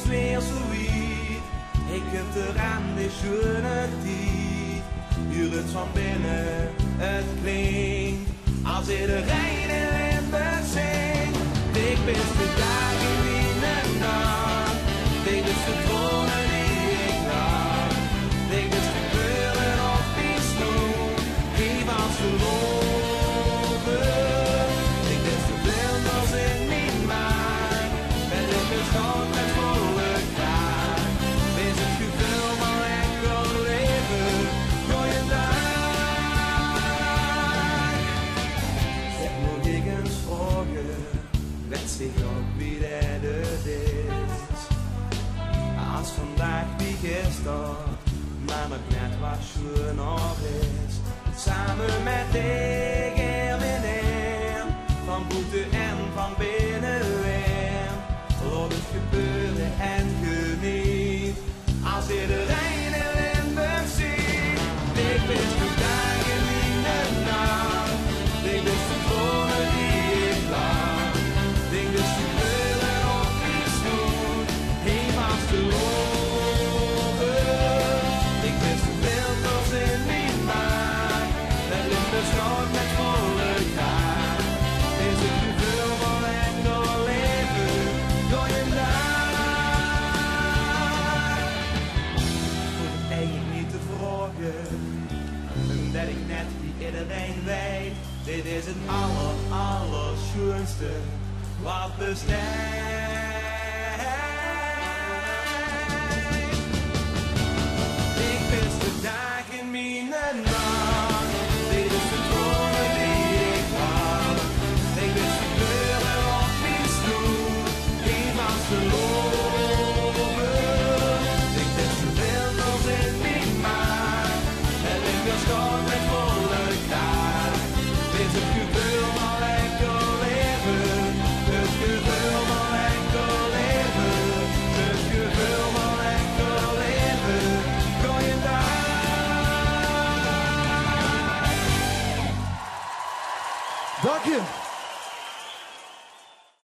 is weer zoiets. Ik heb eraan de schöne tijd. Hier het van binnen, het klinkt als iedereen in Limburg zingt. Ik ben de dagen in de nacht. Ik ben de dromen die ik laat. Ik ben de kleuren op die snoep. Geef als geloven. Ik ben de vlinders in mijn maag. En ik ben schoon met volle kraag. Wees het gevoel van enkel leven. Goeiedag. Zeg, moet ik eens vragen. Let zich op wie dat het is. Als vandaag wie gisteren, maar nog net wat schoon nog is. Samen met ik en meneer, van buiten en van binnenin. Laat het gebeuren en geniet, als iedereen in Limburg ziet. Ik wist de dagen in de nacht, ik wist de dromen die ik laat. Ik wist de kleuren op die snoep, helemaal te lopen. Ik wist de filters in mijn maag, het Limburg schoot met volle kraag. Is het gevoel van enkel leven, goeiedag. Hoef ik eigenlijk niet te vragen, omdat ik net wie iedereen weet. Dit is het allerschoonste wat bestaat. Ik wist de dag in mijn nacht. Dit is de dromen die ik had. Ik wist de kleuren op mijn stoel. Geen was